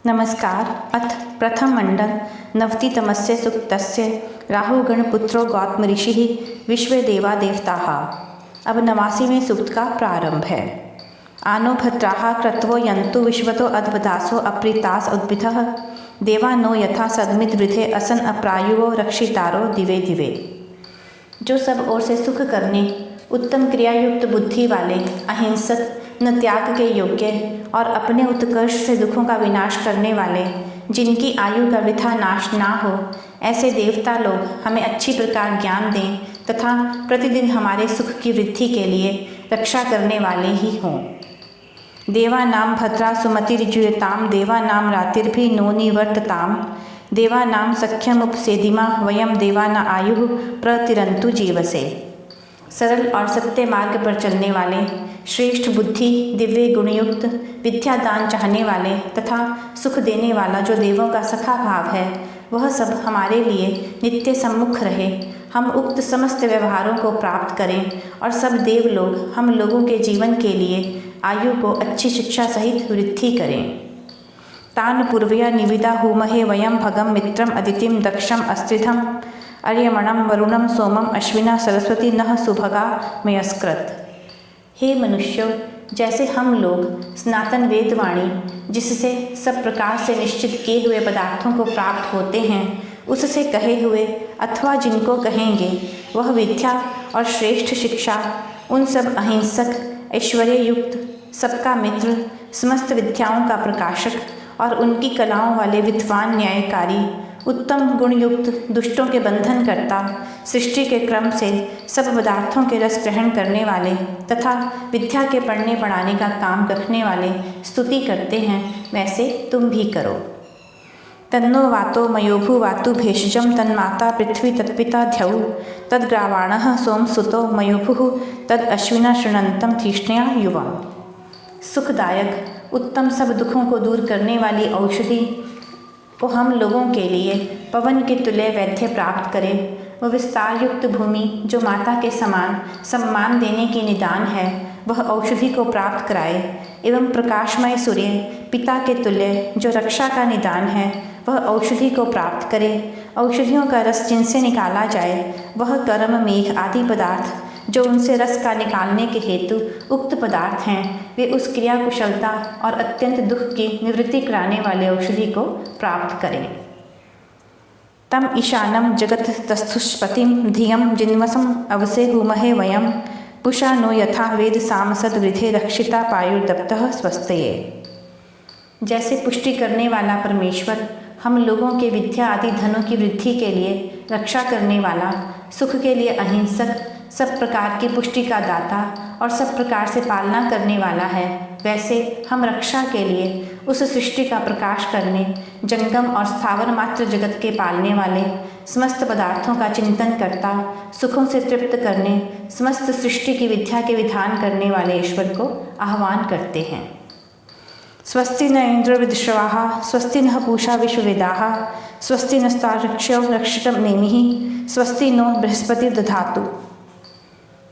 नमस्कार। अथ प्रथम मंडल नवतितमस्य सूक्तस्य राहुगणपुत्रो गौतम ऋषिः विश्वे देवा देवताः। अब 89वें सूक्त का प्रारंभ है। आनो भद्राः क्रत्वो यन्तु विश्वतो अद्वदासो अप्रीतास उद्भितः देवा नो यथा सदमित वृधे असन अप्रायुवो रक्षितारो दिवे दिवे। जो सब ओर से सुख करने, उत्तम क्रियायुक्त बुद्धि वाले, अहिंसक, न त्याग के योग्य और अपने उत्कर्ष से दुखों का विनाश करने वाले, जिनकी आयु का वृथा नाश ना हो, ऐसे देवता लोग हमें अच्छी प्रकार ज्ञान दें तथा प्रतिदिन हमारे सुख की वृद्धि के लिए रक्षा करने वाले ही हों। देवा नाम भद्रा सुमतिर्जुयताम देवा नाम रातिर्भि नो निवर्तताम देवा नाम सख्यमुपसेदिमा वयम देवा न आयु प्रतिरंतु जीवसे। सरल और सत्य मार्ग पर चलने वाले, श्रेष्ठ बुद्धि, दिव्य गुणयुक्त, विद्यादान चाहने वाले तथा सुख देने वाला जो देवों का सखा भाव है, वह सब हमारे लिए नित्य सम्मुख रहे। हम उक्त समस्त व्यवहारों को प्राप्त करें और सब देव लोग हम लोगों के जीवन के लिए आयु को अच्छी शिक्षा सहित वृद्धि करें। तान पूर्वया निविदा होमहे वयम भगम मित्रम अदितिम दक्षम अस्त्रिधम अर्यमणम वरुणम सोमम अश्विना सरस्वती नः सुभगा मयस्कृत। हे मनुष्यों, जैसे हम लोग सनातन वेदवाणी जिससे सब प्रकार से निश्चित किए हुए पदार्थों को प्राप्त होते हैं, उससे कहे हुए अथवा जिनको कहेंगे वह विद्या और श्रेष्ठ शिक्षा, उन सब अहिंसक, ऐश्वर्य युक्त, सबका मित्र, समस्त विद्याओं का प्रकाशक और उनकी कलाओं वाले विद्वान न्यायकारी, उत्तम गुणयुक्त, दुष्टों के बंधन करता, सृष्टि के क्रम से सब पदार्थों के रस ग्रहण करने वाले तथा विद्या के पढ़ने पढ़ाने का काम रखने वाले स्तुति करते हैं, वैसे तुम भी करो। तन्नो वातो मयोभु वातु भेषजम तन्माता पृथ्वी तत्पिता ध्यौ तद्ग्रावाणः सोमसुतो मयोभु तद अश्विना शृणंतम तीक्ष्णया युवा। सुखदायक, उत्तम, सब दुखों को दूर करने वाली औषधि को हम लोगों के लिए पवन के तुल्य वैद्य प्राप्त करे। वह विस्तार युक्त भूमि जो माता के समान सम्मान देने की निदान है, वह औषधि को प्राप्त कराए। एवं प्रकाशमय सूर्य पिता के तुल्य जो रक्षा का निदान है, वह औषधि को प्राप्त करे। औषधियों का रस जिनसे निकाला जाए, वह कर्म, मेघ आदि पदार्थ जो उनसे रस का निकालने के हेतु उक्त पदार्थ हैं, वे उस क्रिया कुशलता और अत्यंत दुख की निवृत्ति कराने वाले औषधि को प्राप्त करें। तम ईशानम जगत तस्थुष्पतिम धियम जिन्वसम अवसे हुमहे वयम पुषा नो यथा वेद सामसद वृधे रक्षिता पायुर्दप्तः स्वस्तये। जैसे पुष्टि करने वाला परमेश्वर हम लोगों के विद्या आदि धनों की वृद्धि के लिए रक्षा करने वाला, सुख के लिए अहिंसक, सब प्रकार की पुष्टि का दाता और सब प्रकार से पालना करने वाला है, वैसे हम रक्षा के लिए उस सृष्टि का प्रकाश करने, जंगम और स्थावर मात्र जगत के पालने वाले, समस्त पदार्थों का चिंतन करता, सुखों से तृप्त करने, समस्त सृष्टि की विद्या के विधान करने वाले ईश्वर को आह्वान करते हैं। स्वस्ति न इंद्र विदश्रवाः स्वस्ति न पूषा विश्ववेदाः स्वस्ति नस्तार्क्ष्यो रक्षितम नेमिः स्वस्ति नो बृहस्पति दधातु।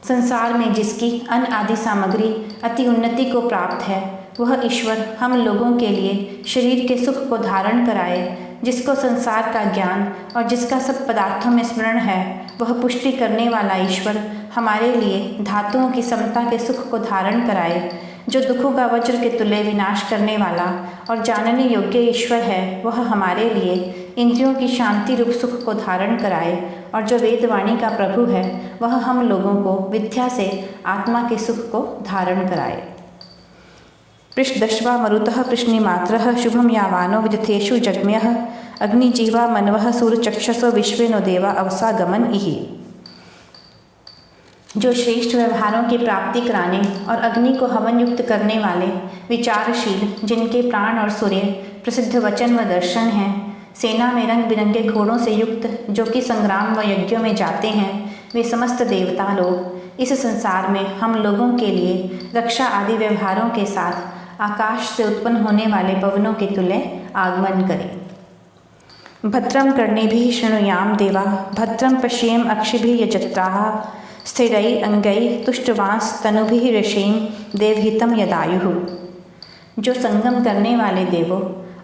संसार में जिसकी अन्न आदि सामग्री अति उन्नति को प्राप्त है, वह ईश्वर हम लोगों के लिए शरीर के सुख को धारण कराए। जिसको संसार का ज्ञान और जिसका सब पदार्थों में स्मरण है, वह पुष्टि करने वाला ईश्वर हमारे लिए धातुओं की समता के सुख को धारण कराए। जो दुखों का वज्र के तुल्य विनाश करने वाला और जानने योग्य ईश्वर है, वह हमारे लिए इंद्रियों की शांति रूप सुख को धारण कराए। और जो वेदवाणी का प्रभु है, वह हम लोगों को विद्या से आत्मा के सुख को धारण कराए। पृष्ठदश्वा मरुतः पृश्निमात्रः शुभम यावानो विदथेषु जग्म्यः अग्निजीवा मनवः सूर्यचक्षसो विश्वे नो देवा अवसागमन इहि। जो श्रेष्ठ व्यवहारों की प्राप्ति कराने और अग्नि को हवन युक्त करने वाले, विचारशील, जिनके प्राण और सूर्य प्रसिद्ध वचन व दर्शन हैं, सेना में रंग बिरंगे घोड़ों से युक्त, जो कि संग्राम व यज्ञों में जाते हैं, वे समस्त देवता लोग इस संसार में हम लोगों के लिए रक्षा आदि व्यवहारों के साथ आकाश से उत्पन्न होने वाले पवनों के तुल्य आगमन करें। भद्रम कर्णेभिः शृणुयाम देवा भद्रम पश्येम अक्षिभिः यजत्राः स्थिरै अंगै तुष्टवांस तनुभिः ऋषीम देवहितम यदायुः। जो संगम करने वाले देवों,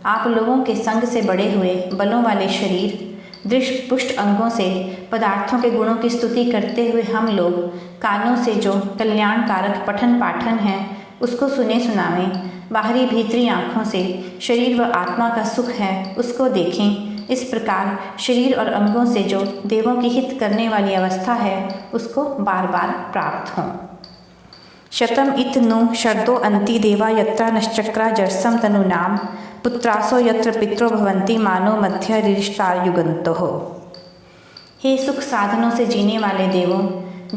आप लोगों के संग से बड़े हुए बलों वाले शरीर, दृष्ट पुष्ट अंगों से पदार्थों के गुणों की स्तुति करते हुए हम लोग कानों से जो कल्याणकारक पठन पाठन है उसको सुने सुनावें, बाहरी भीतरी आँखों से शरीर व आत्मा का सुख है उसको देखें। इस प्रकार शरीर और अंगों से जो देवों की हित करने वाली अवस्था है उसको बार बार प्राप्त हों। शतम इत नु शर्दो अंति देवा यत्रा नश्चक्रा जर्सम तनु नाम पुत्रासो यत्र पितरो भवंती मानो मध्य रिष्टायुगंतो हो। हे सुख साधनों से जीने वाले देवों,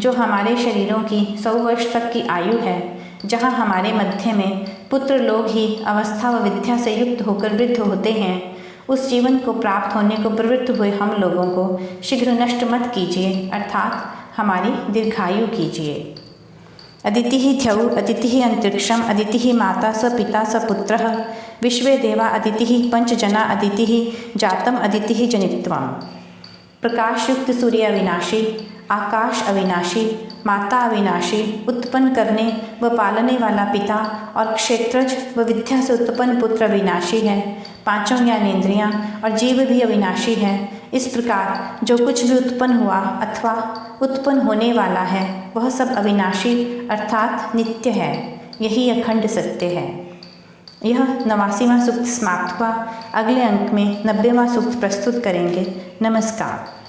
जो हमारे शरीरों की 100 वर्ष तक की आयु है, जहाँ हमारे मध्य में पुत्र लोग ही अवस्था व विद्या से युक्त होकर वृद्ध होते हैं, उस जीवन को प्राप्त होने को प्रवृत्त हुए हम लोगों को शीघ्र नष्ट मत कीजिए, अर्थात हमारी दीर्घायु कीजिए। अदिति ध्यौ अदिति अंतरिक्षम अदिति माता स पिता स पुत्रः विश्वे देवा अदिति पंचजना अदिति जातम अदिति जनित्वम। प्रकाशयुक्त सूर्य अविनाशी, आकाश अविनाशी, माता अविनाशी, उत्पन्न करने व पालने वाला पिता और क्षेत्रज व विद्या से उत्पन्न पुत्र अविनाशी है। पांचों ज्ञानेंद्रियां और जीव भी अविनाशी है। इस प्रकार जो कुछ भी उत्पन्न हुआ अथवा उत्पन्न होने वाला है वह सब अविनाशी अर्थात नित्य है। यही अखंड सत्य है। यह 89वां सूक्त समाप्त हुआ। अगले अंक में 90वां सूक्त प्रस्तुत करेंगे। नमस्कार।